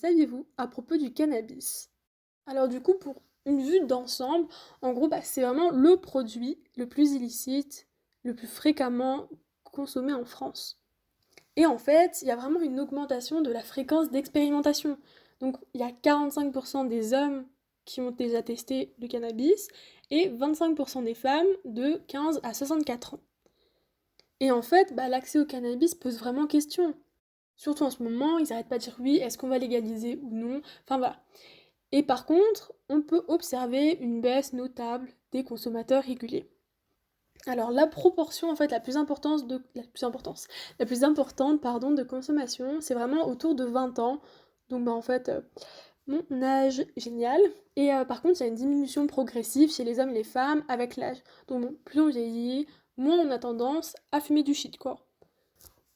Saviez-vous à propos du cannabis? Alors du coup, pour une vue d'ensemble, en gros, c'est vraiment le produit le plus illicite, le plus fréquemment consommé en France. Et en fait, il y a vraiment une augmentation de la fréquence d'expérimentation. Donc il y a 45% des hommes qui ont déjà testé le cannabis et 25% des femmes de 15 à 64 ans. Et en fait, l'accès au cannabis pose vraiment question. Surtout en ce moment, ils n'arrêtent pas de dire oui, est-ce qu'on va légaliser ou non. Enfin voilà. Et par contre, on peut observer une baisse notable des consommateurs réguliers. Alors la proportion en fait la plus importante pardon de consommation, c'est vraiment autour de 20 ans. Donc en fait mon âge génial. Et par contre, il y a une diminution progressive chez les hommes et les femmes avec l'âge. Donc bon, plus on vieillit, moins on a tendance à fumer du shit quoi.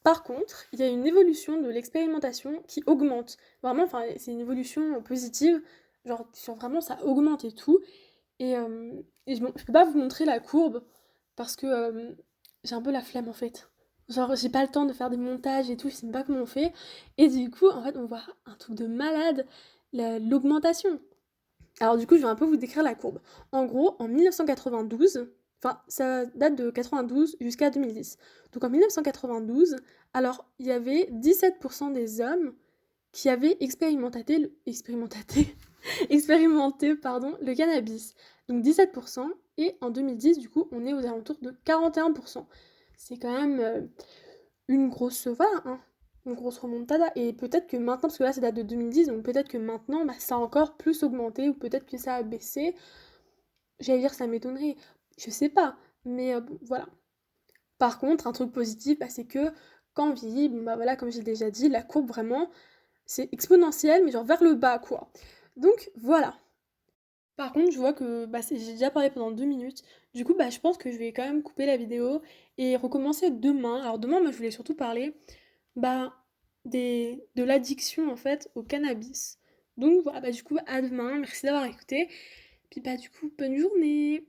Par contre, il y a une évolution de l'expérimentation qui augmente. Vraiment, enfin, c'est une évolution positive. Genre vraiment, ça augmente et tout. Et je peux pas vous montrer la courbe parce que j'ai un peu la flemme en fait. Genre, j'ai pas le temps de faire des montages et tout, je sais même pas comment on fait. Et du coup, en fait, on voit un truc de malade, l'augmentation. Alors du coup, je vais un peu vous décrire la courbe. En gros, en 1992, enfin, ça date de 92 jusqu'à 2010. Donc en 1992, alors il y avait 17% des hommes qui avaient expérimenté pardon, le cannabis. Donc 17%, et en 2010, du coup, on est aux alentours de 41%. C'est quand même une grosse hein, une grosse remontada. Et peut-être que maintenant, parce que là, ça date de 2010, donc peut-être que maintenant, ça a encore plus augmenté, ou peut-être que ça a baissé. J'allais dire, ça m'étonnerait. Je sais pas. Mais bon, voilà. Par contre, un truc positif, c'est que quand on vieillit, voilà, comme j'ai déjà dit, la courbe vraiment, c'est exponentiel, mais genre vers le bas, quoi. Donc voilà. Par contre, je vois que j'ai déjà parlé pendant 2 minutes. Du coup, je pense que je vais quand même couper la vidéo et recommencer demain. Alors demain, moi, je voulais surtout parler bah, de l'addiction en fait au cannabis. Donc voilà, du coup, à demain. Merci d'avoir écouté. Puis du coup, bonne journée.